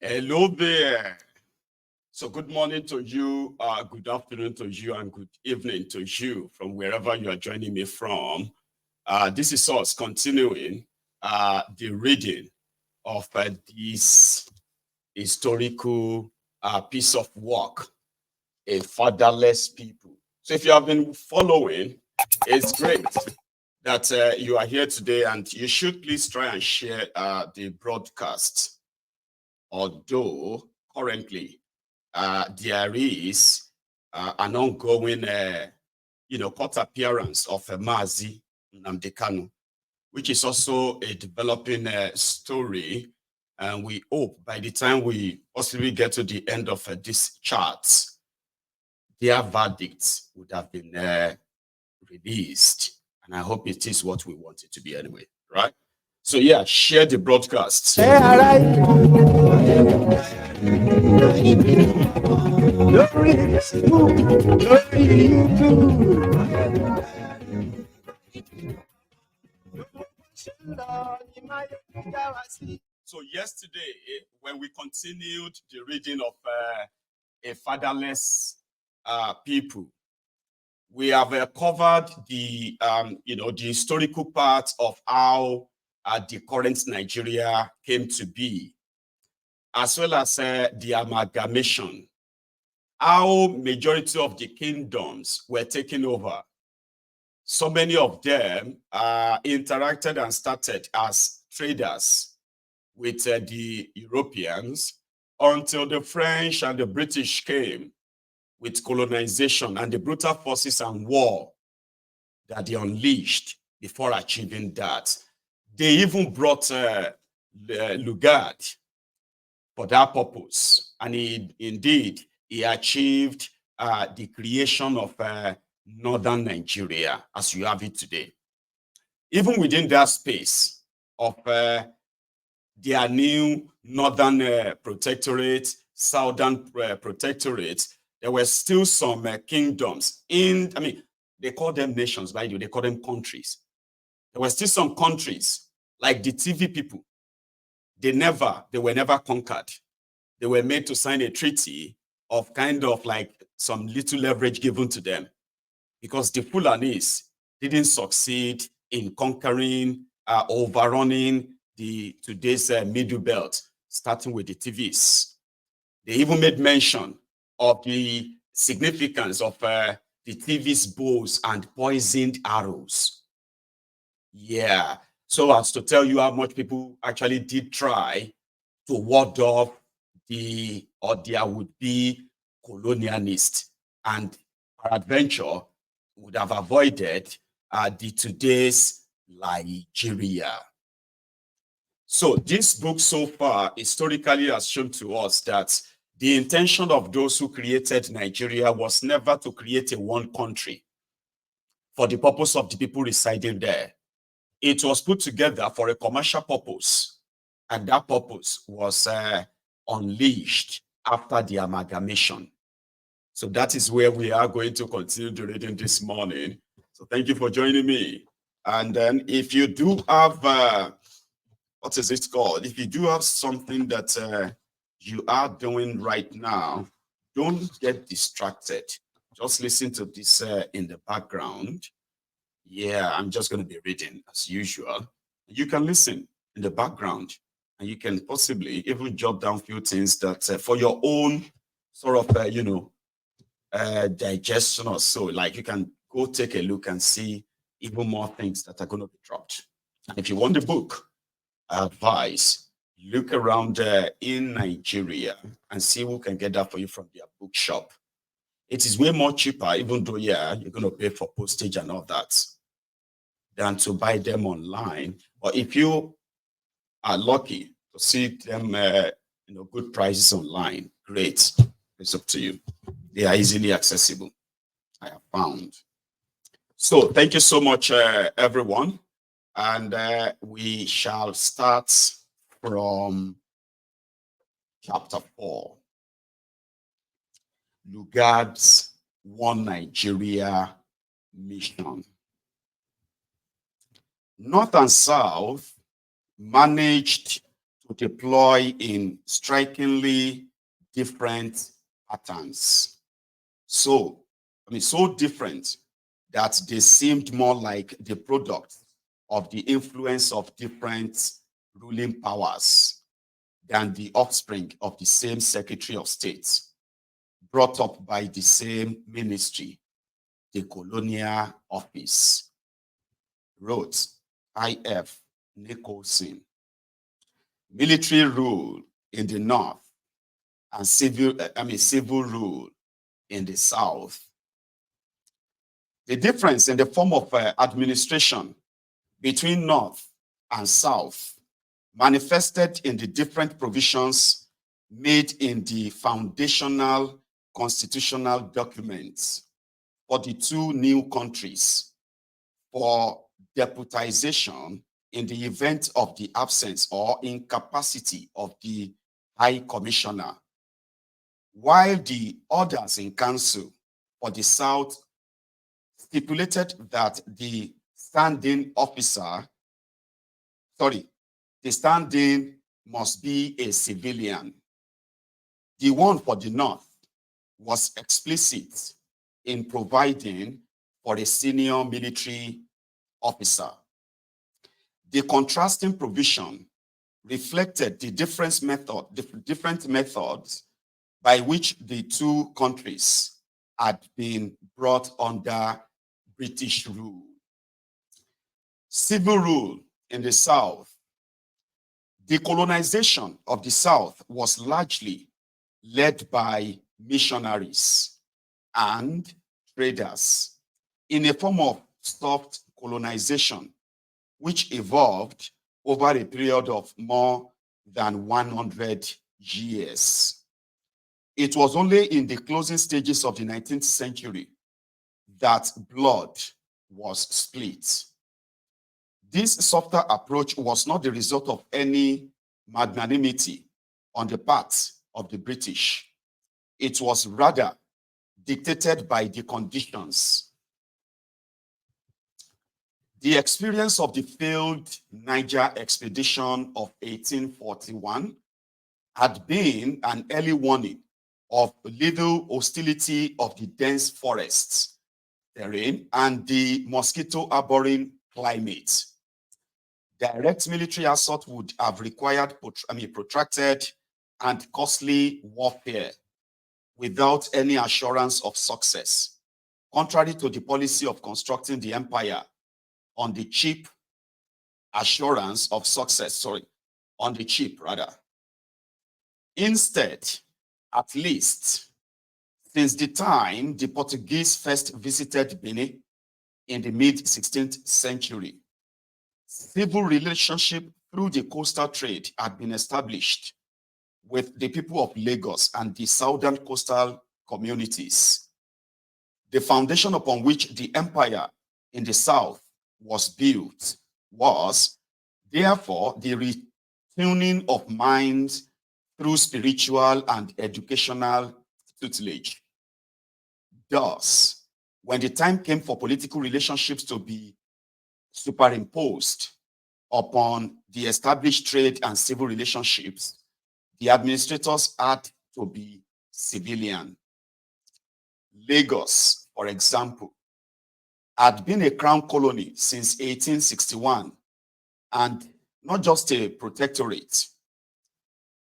Hello there. So good morning to you, good afternoon to you, and good evening to you from wherever you are joining me from. This is us continuing the reading of this historical piece of work, A Fatherless People. So if you have been following, it's great that you are here today, and you should please try and share the broadcast. Although currently there is an ongoing, court appearance of Mazi Nnamdi Kanu, which is also a developing story. And we hope by the time we possibly get to the end of this chart, their verdicts would have been released. And I hope it is what we want it to be anyway, right? So yeah, share the broadcast. So yesterday, when we continued the reading of A Fatherless People, we have covered the the historical part of how the current Nigeria came to be, as well as the amalgamation, how majority of the kingdoms were taken over. So many of them interacted and started as traders with the Europeans until the French and the British came with colonization and the brutal forces and war that they unleashed before achieving that. They even brought Lugard for that purpose. And he achieved the creation of northern Nigeria as you have it today. Even within that space of their new northern protectorate, southern protectorate, there were still some kingdoms they call them nations, by the way, they call them countries. There were still some countries, like the TV people. They were never conquered. They were made to sign a treaty of kind of like some little leverage given to them, because the Fulanis didn't succeed in conquering, overrunning today's Middle Belt, starting with the TVs. They even made mention of the significance of the TV's bows and poisoned arrows. Yeah, so as to tell you how much people actually did try to ward off their would-be colonialist, and peradventure would have avoided the today's Nigeria. So this book so far historically has shown to us that the intention of those who created Nigeria was never to create a one country for the purpose of the people residing there. It was put together for a commercial purpose, and that purpose was unleashed after the amalgamation. So that is where we are going to continue the reading this morning. So thank you for joining me. And then if you do have, what is it called? If you do have something that you are doing right now, don't get distracted. Just listen to this in the background. Yeah, I'm just going to be reading as usual. You can listen in the background, and you can possibly even jot down a few things that for your own sort of, digestion or so. Like you can go take a look and see even more things that are going to be dropped. And if you want the book, I advise look around in Nigeria and see who can get that for you from their bookshop. It is way more cheaper, even though, yeah, you're going to pay for postage and all that, than to buy them online. But if you are lucky to see them, good prices online, great. It's up to you. They are easily accessible, I have found. So thank you so much, everyone. And we shall start from chapter 4. Lugard's One Nigeria mission. North and South managed to deploy in strikingly different patterns. So different that they seemed more like the product of the influence of different ruling powers than the offspring of the same Secretary of State, brought up by the same ministry, the Colonial Office, wrote I.F. Nicholson. Military rule in the North and civil rule in the South. The difference in the form of administration between North and South manifested in the different provisions made in the foundational constitutional documents for the two new countries for deputization in the event of the absence or incapacity of the High Commissioner, while the orders in council for the South stipulated that the standing must be a civilian. The one for the North was explicit in providing for a senior military officer. The contrasting provision reflected the different methods by which the two countries had been brought under British rule. Civil rule in the South. The colonization of the South was largely led by missionaries and traders in a form of soft colonization, which evolved over a period of more than 100 years. It was only in the closing stages of the 19th century that blood was split. This softer approach was not the result of any magnanimity on the part of the British. It was rather dictated by the conditions. The experience of the failed Niger expedition of 1841 had been an early warning of little hostility of the dense forests terrain and the mosquito-harboring climate. Direct military assault would have required protracted and costly warfare without any assurance of success, contrary to the policy of constructing the empire on the cheap Instead, at least, since the time the Portuguese first visited Benin in the mid-16th century, civil relationship through the coastal trade had been established with the people of Lagos and the southern coastal communities. The foundation upon which the empire in the south was built was, therefore, the retuning of minds through spiritual and educational tutelage. Thus, when the time came for political relationships to be superimposed upon the established trade and civil relationships, the administrators had to be civilian. Lagos, for example, had been a crown colony since 1861 and not just a protectorate,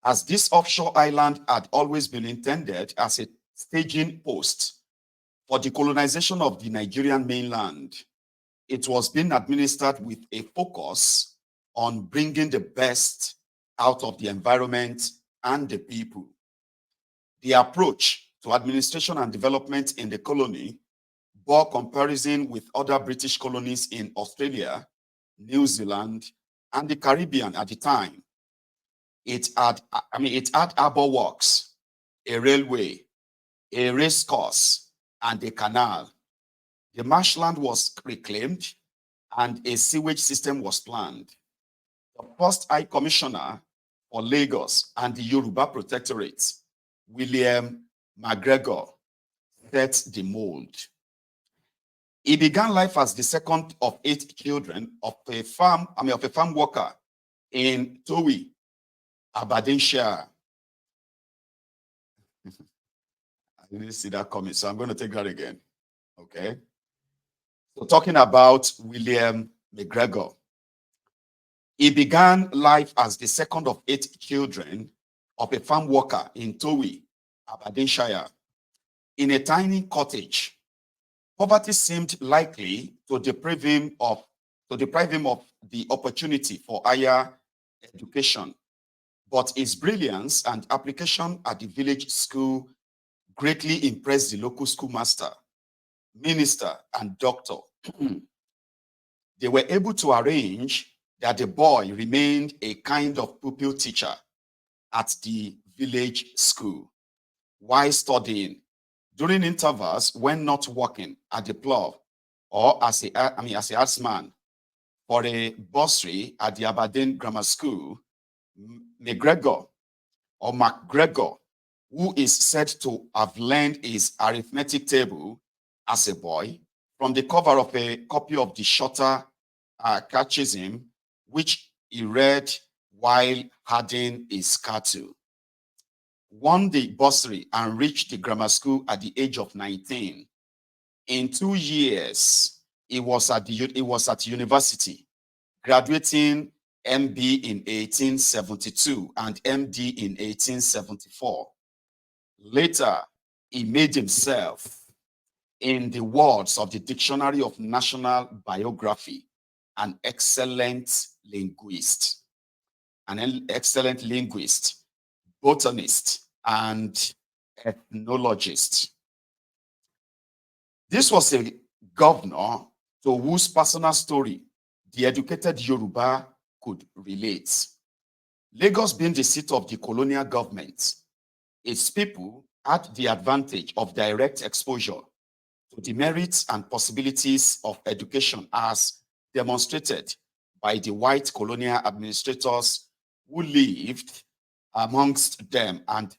as this offshore island had always been intended as a staging post for the colonization of the Nigerian mainland. It was being administered with a focus on bringing the best out of the environment and the people. The approach to administration and development in the colony bore comparison with other British colonies in Australia, New Zealand, and the Caribbean at the time. It had harbour works, a railway, a race course, and a canal. The marshland was reclaimed and a sewage system was planned. The first High Commissioner for Lagos and the Yoruba Protectorate, William McGregor, set the mold. He began life as the second of 8 children of a farm worker in Towi, Aberdeenshire. I didn't see that coming, so I'm going to take that again. Okay. So talking about William McGregor. He began life as the second of 8 children of a farm worker in Towie, Aberdeenshire, in a tiny cottage. Poverty seemed likely to deprive him of the opportunity for higher education, but his brilliance and application at the village school greatly impressed the local schoolmaster, minister, and doctor. They were able to arrange that the boy remained a kind of pupil teacher at the village school while studying. During intervals, when not working at the plough or as a herdsman for a bursary at the Aberdeen Grammar School, McGregor, who is said to have learned his arithmetic table as a boy from the cover of a copy of the Shorter Catechism, which he read while herding his cattle, won the bursary and reached the grammar school at the age of 19. In 2 years, he was at university, graduating MB in 1872 and MD in 1874. Later, he made himself, in the words of the Dictionary of National Biography, an excellent linguist, botanist, and ethnologist. This was a governor to whose personal story the educated Yoruba could relate. Lagos being the seat of the colonial government, its people had the advantage of direct exposure to the merits and possibilities of education as demonstrated by the white colonial administrators who lived amongst them, and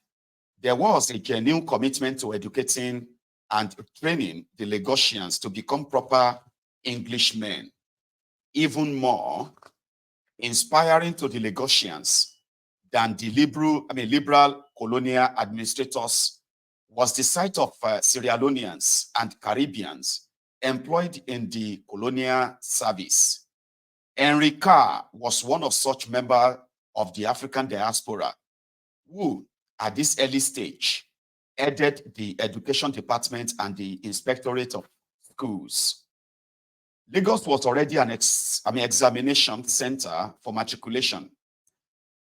there was a genuine commitment to educating and training the Lagosians to become proper Englishmen. Even more inspiring to the Lagosians than the liberal colonial administrators was the sight of Sierra Leoneans and Caribbeans employed in the colonial service. Henry Carr was one of such members of the African diaspora who, at this early stage, headed the education department and the inspectorate of schools. Lagos was already an examination center for matriculation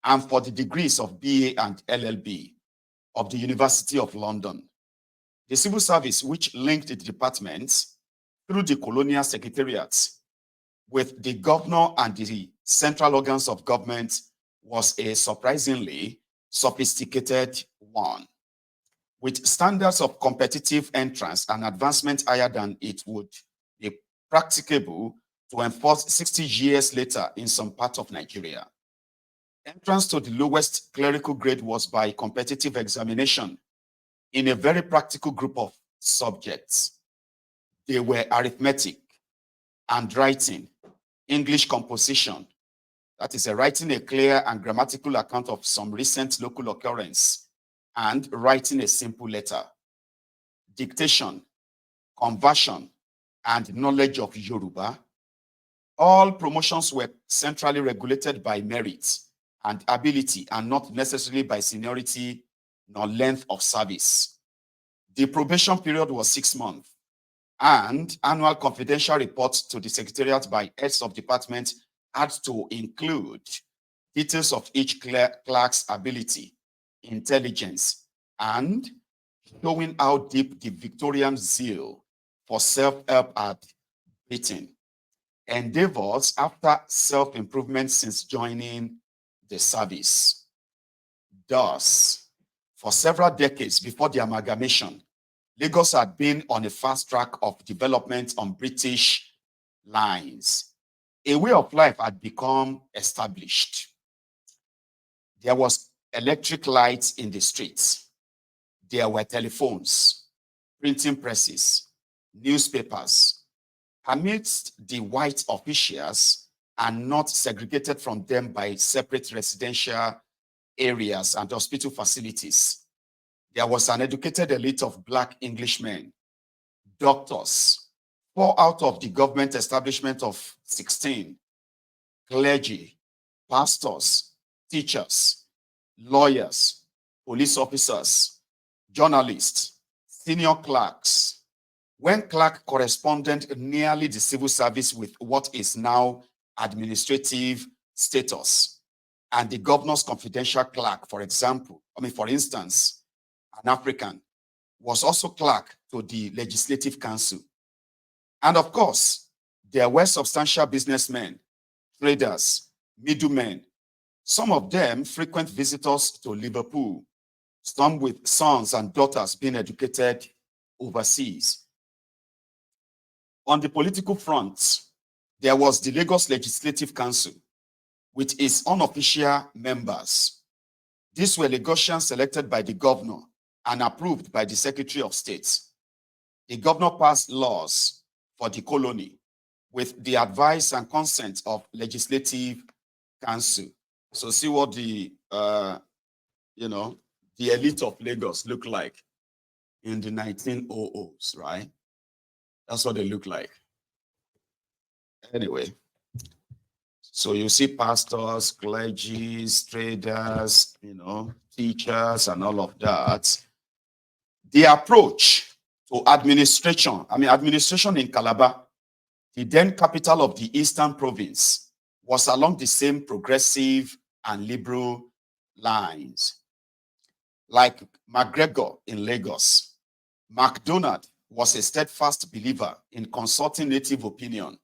and for the degrees of BA and LLB of the University of London. The civil service, which linked the departments through the colonial secretariats with the governor and the central organs of government, was a surprisingly sophisticated one, with standards of competitive entrance and advancement higher than it would be practicable to enforce 60 years later in some part of Nigeria. Entrance to the lowest clerical grade was by competitive examination in a very practical group of subjects. They were arithmetic, handwriting, English composition, that is, writing a clear and grammatical account of some recent local occurrence, and writing a simple letter, dictation, conversion, and knowledge of Yoruba. All promotions were centrally regulated by merit and ability, and not necessarily by seniority nor length of service. The probation period was 6 months, and annual confidential reports to the secretariat by heads of department had to include details of each clerk's ability, intelligence, and showing how deep the Victorian zeal for self-help had bitten. Endeavors after self-improvement since joining the service. Thus, for several decades before the amalgamation, Lagos had been on a fast track of development on British lines. A way of life had become established. There was electric lights in the streets. There were telephones, printing presses, newspapers. Amidst the white officials and not segregated from them by separate residential areas and hospital facilities. There was an educated elite of Black Englishmen, doctors, 4 out of the government establishment of 16, clergy, pastors, teachers, lawyers, police officers, journalists, senior clerks. When clerk corresponded nearly the civil service with what is now administrative status, and the governor's confidential clerk, for instance, an African, was also clerk to the Legislative Council. And of course, there were substantial businessmen, traders, middlemen, some of them frequent visitors to Liverpool, some with sons and daughters being educated overseas. On the political front, there was the Lagos Legislative Council with its unofficial members. These were Lagosians selected by the governor and approved by the Secretary of State. The governor passed laws for the colony with the advice and consent of Legislative Council. So see what the elite of Lagos look like in the 1900s, right? That's what they look like. Anyway, so you see pastors, clergy, traders, teachers, and all of that. The approach to administration in Calabar, the then capital of the Eastern Province, was along the same progressive and liberal lines. Like MacGregor in Lagos, MacDonald was a steadfast believer in consulting native opinion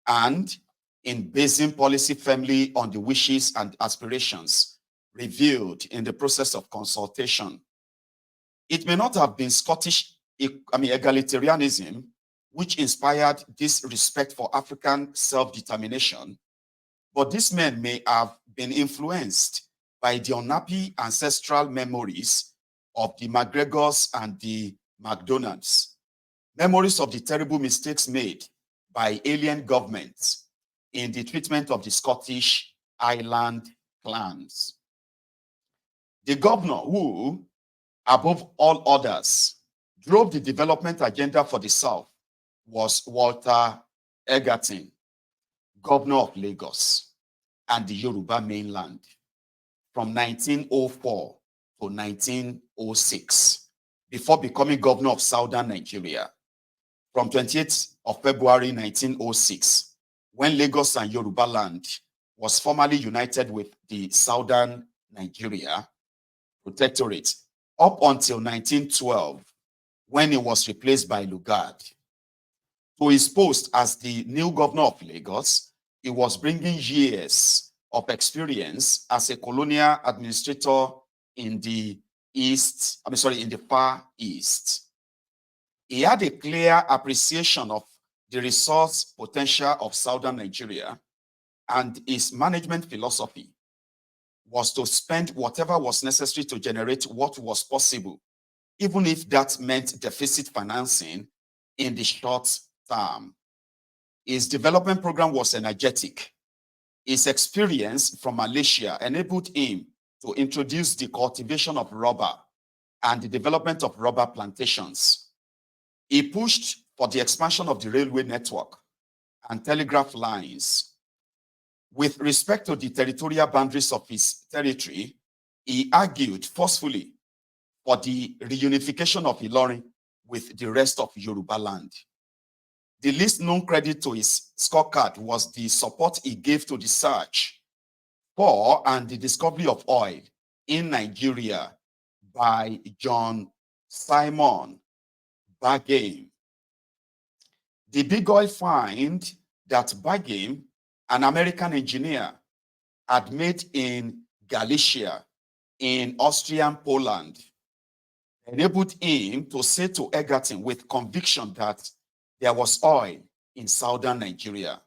and in basing policy firmly on the wishes and aspirations revealed in the process of consultation. It may not have been Scottish egalitarianism which inspired this respect for African self-determination, but these men may have been influenced by the unhappy ancestral memories of the MacGregors and the MacDonalds, memories of the terrible mistakes made by alien governments in the treatment of the Scottish Highland clans. The governor who, above all others, drove the development agenda for the South was Walter Egerton, governor of Lagos and the Yoruba mainland from 1904 to 1906, before becoming governor of Southern Nigeria from 28th of February 1906, when Lagos and Yoruba land was formally united with the Southern Nigeria Protectorate, up until 1912, when it was replaced by Lugard. To his post as the new governor of Lagos, he was bringing years of experience as a colonial administrator in the Far East. He had a clear appreciation of the resource potential of Southern Nigeria, and his management philosophy was to spend whatever was necessary to generate what was possible, even if that meant deficit financing in the short term. His development program was energetic. His experience from Malaysia enabled him to introduce the cultivation of rubber and the development of rubber plantations. He pushed for the expansion of the railway network and telegraph lines. With respect to the territorial boundaries of his territory, he argued forcefully for the reunification of Ilorin with the rest of Yoruba land. The least known credit to his scorecard was the support he gave to the search for and the discovery of oil in Nigeria by John Simon Bagame. The big oil find that Bagame, an American engineer, had made in Galicia in Austrian Poland, enabled him to say to Egerton with conviction that there was oil in Southern Nigeria,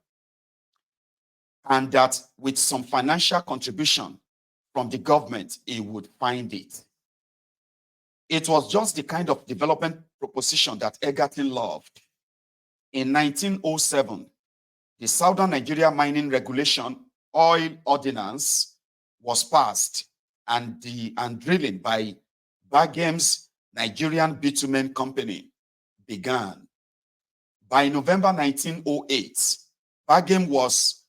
and that with some financial contribution from the government, he would find it. It was just the kind of development proposition that Egerton loved. In 1907, the Southern Nigeria Mining Regulation Oil Ordinance was passed, and drilling by Bagem's Nigerian Bitumen Company began. By November 1908, Bagem was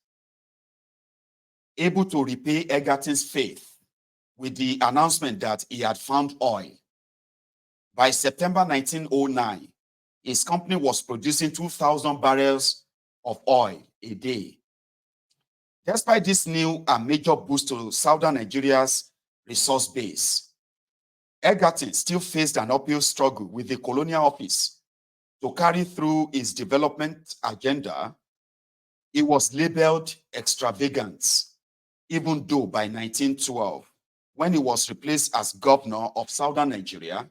able to repay Egerton's faith with the announcement that he had found oil. By September 1909, his company was producing 2,000 barrels of oil a day. Despite this new and major boost to southern Nigeria's resource base, Egerton still faced an uphill struggle with the colonial office to carry through his development agenda. It was labeled extravagant, even though by 1912, when he was replaced as governor of southern Nigeria,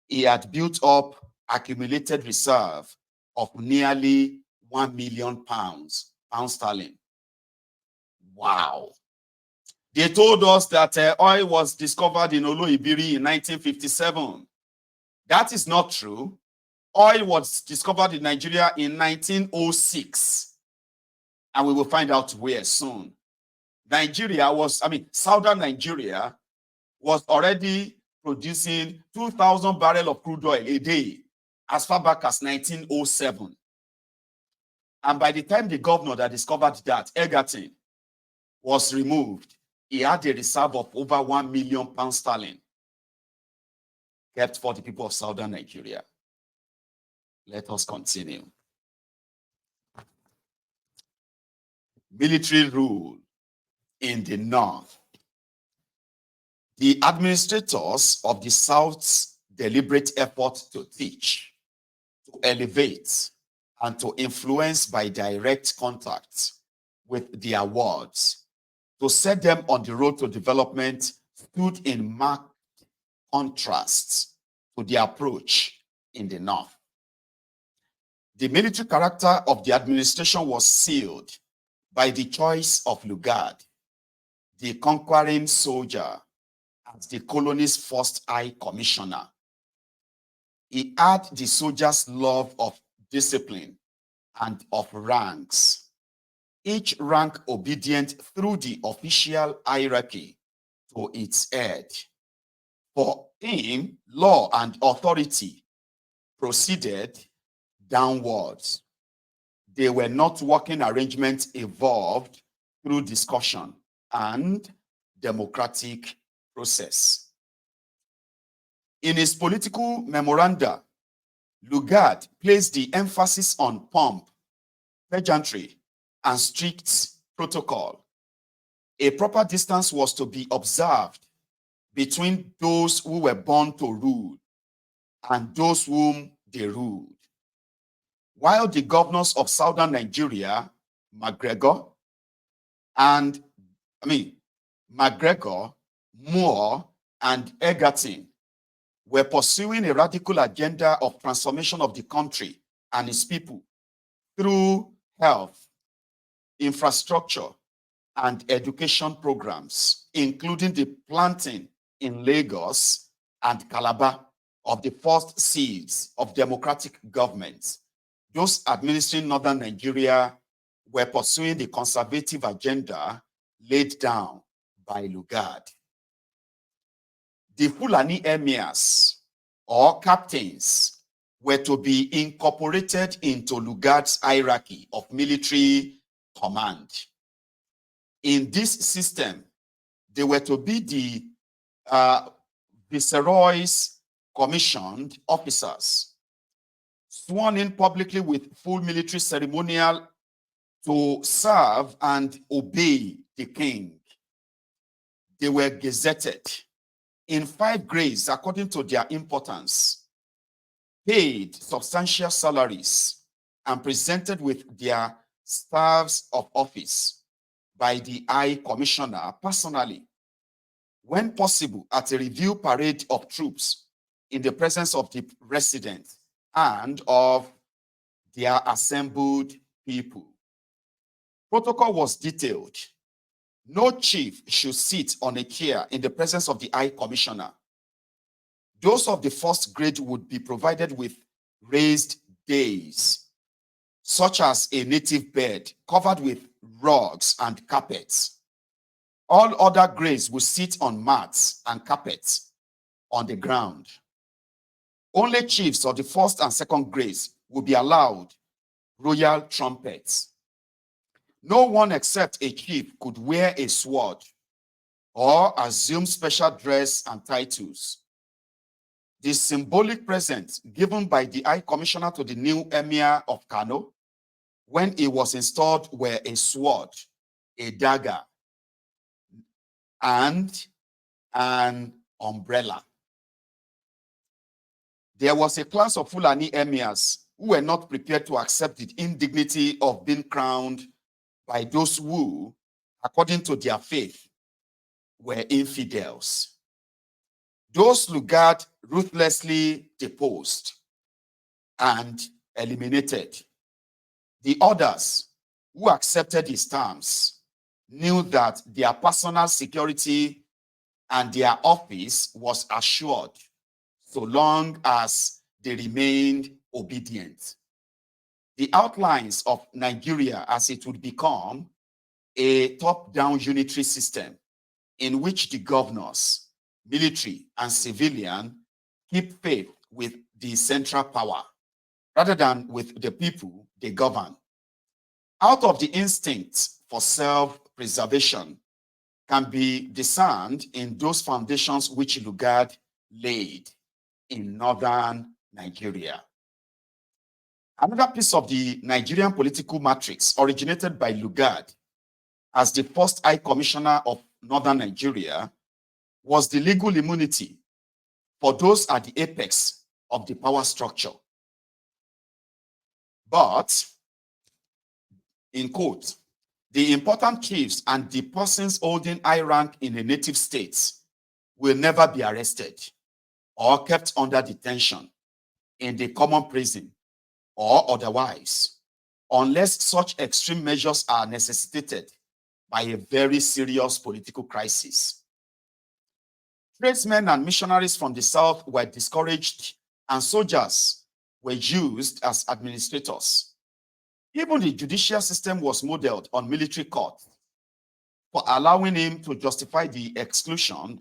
he had built up accumulated reserve of nearly 1 million pounds sterling. Wow. They told us that oil was discovered in Oloibiri in 1957. That is not true. Oil was discovered in Nigeria in 1906. And we will find out where soon. Southern Nigeria was already producing 2,000 barrels of crude oil a day as far back as 1907. And by the time the governor that discovered that, Egerton, was removed, he had a reserve of over 1 million pounds sterling kept for the people of southern Nigeria. Let us continue. Military rule in the north. The administrators of the South's deliberate effort to teach, to elevate, and to influence by direct contact with their wards, to set them on the road to development, stood in marked contrast to the approach in the north. The military character of the administration was sealed by the choice of Lugard, the conquering soldier, as the colony's first high commissioner. He had the soldier's love of discipline and of ranks, each rank obedient through the official hierarchy to its head. For him, law and authority proceeded downwards. They were not working arrangements evolved through discussion and democratic process. In his political memoranda, Lugard placed the emphasis on pomp, pageantry, and strict protocol. A proper distance was to be observed between those who were born to rule and those whom they ruled. While the governors of southern Nigeria, MacGregor, Moore, and Egerton, were pursuing a radical agenda of transformation of the country and its people through health, infrastructure, and education programs, including the planting in Lagos and Calabar of the first seeds of democratic governments. Those administering northern Nigeria were pursuing the conservative agenda laid down by Lugard. The Fulani emirs or captains were to be incorporated into Lugard's hierarchy of military command. In this system, they were to be the viceroy's commissioned officers, sworn in publicly with full military ceremonial to serve and obey the king. They were gazetted in 5 grades according to their importance, paid substantial salaries, and presented with their staffs of office by the High Commissioner personally, when possible, at a review parade of troops in the presence of the resident and of their assembled people. Protocol was detailed. No chief should sit on a chair in the presence of the High Commissioner. Those of the first grade would be provided with raised dais, such as a native bed covered with rugs and carpets. All other graves will sit on mats and carpets on the ground. Only chiefs of the first and second grades will be allowed royal trumpets. No one except a chief could wear a sword or assume special dress and titles. The symbolic present given by the High Commissioner to the new Emir of Kano when he was installed were a sword, a dagger, and an umbrella. There was a class of Fulani emirs who were not prepared to accept the indignity of being crowned by those who, according to their faith, were infidels. Those Lugard ruthlessly deposed and eliminated. The others who accepted his terms knew that their personal security and their office was assured so long as they remained obedient. The outlines of Nigeria as it would become a top-down unitary system in which the governors, military and civilian, keep faith with the central power rather than with the people they govern. Out of the instinct for self-preservation can be discerned in those foundations which Lugard laid in northern Nigeria. Another piece of the Nigerian political matrix originated by Lugard as the first High Commissioner of Northern Nigeria was the legal immunity for those at the apex of the power structure. But, in quote, the important chiefs and the persons holding high rank in a native state will never be arrested or kept under detention in the common prison or otherwise, unless such extreme measures are necessitated by a very serious political crisis. Tradesmen and missionaries from the south were discouraged, and soldiers were used as administrators. Even the judicial system was modeled on military court for allowing him to justify the exclusion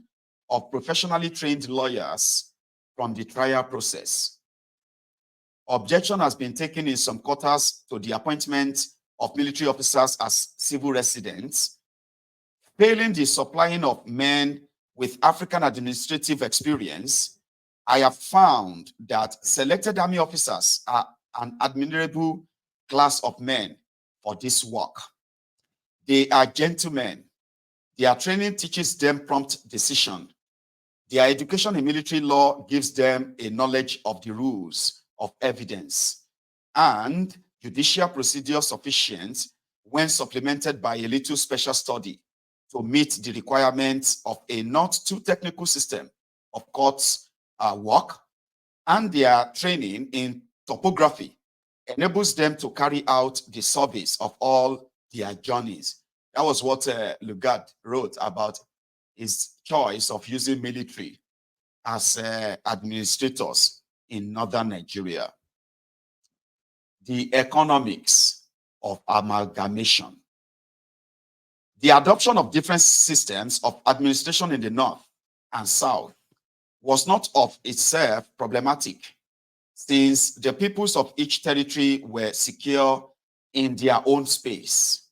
of professionally trained lawyers from the trial process. Objection has been taken in some quarters to the appointment of military officers as civil residents, failing the supplying of men with African administrative experience. I have found that selected army officers are an admirable class of men for this work. They are gentlemen. Their training teaches them prompt decision. Their education in military law gives them a knowledge of the rules of evidence and judicial procedure sufficient when supplemented by a little special study to meet the requirements of a not too technical system of courts work, and their training in topography enables them to carry out the service of all their journeys. That was what Lugard wrote about his choice of using military as administrators in northern Nigeria. The economics of amalgamation. The adoption of different systems of administration in the north and south was not of itself problematic, since the peoples of each territory were secure in their own space.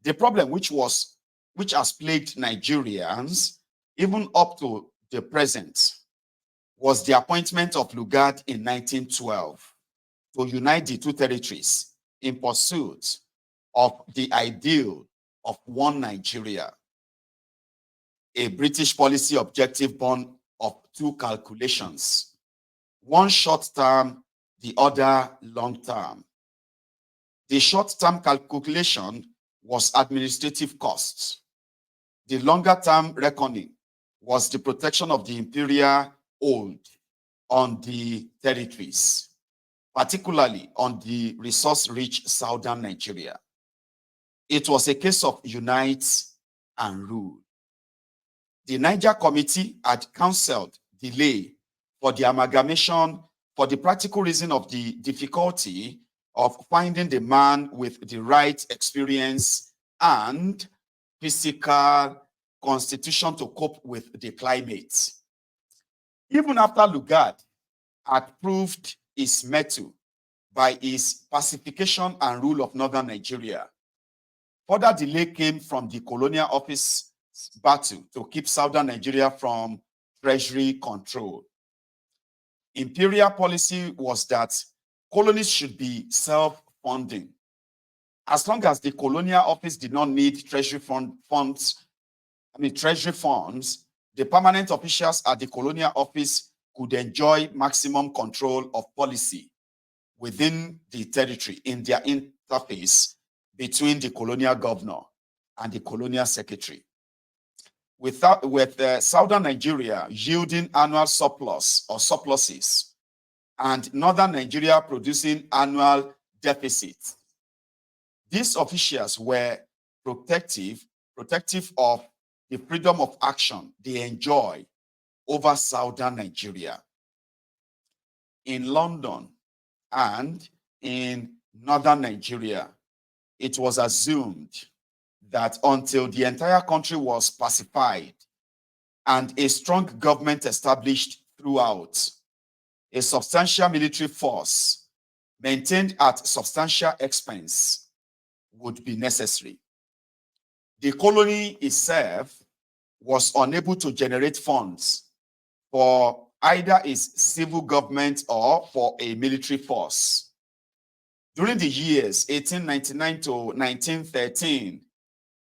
The problem which has plagued Nigerians even up to the present was the appointment of Lugard in 1912 to unite the two territories in pursuit of the ideal of one Nigeria, a British policy objective born of two calculations, one short term, the other long term. The short term calculation was administrative costs. The longer term reckoning was the protection of the imperial hold on the territories, particularly on the resource-rich southern Nigeria. It was a case of unite and rule. The Niger Committee had counseled delay for the amalgamation for the practical reason of the difficulty of finding the man with the right experience and physical constitution to cope with the climate. Even after Lugard had proved his mettle by his pacification and rule of northern Nigeria, further delay came from the colonial office battle to keep southern Nigeria from treasury control. Imperial policy was that colonies should be self-funding. As long as the colonial office did not need treasury funds, the permanent officials at the colonial office could enjoy maximum control of policy within the territory in their interface between the colonial governor and the colonial secretary. With southern Nigeria yielding annual surplus or surpluses and northern Nigeria producing annual deficits, these officials were protective of the freedom of action they enjoy over southern Nigeria. In London and in northern Nigeria, it was assumed that until the entire country was pacified and a strong government established throughout, a substantial military force maintained at substantial expense would be necessary. The colony itself was unable to generate funds for either its civil government or for a military force. During the years 1899 to 1913,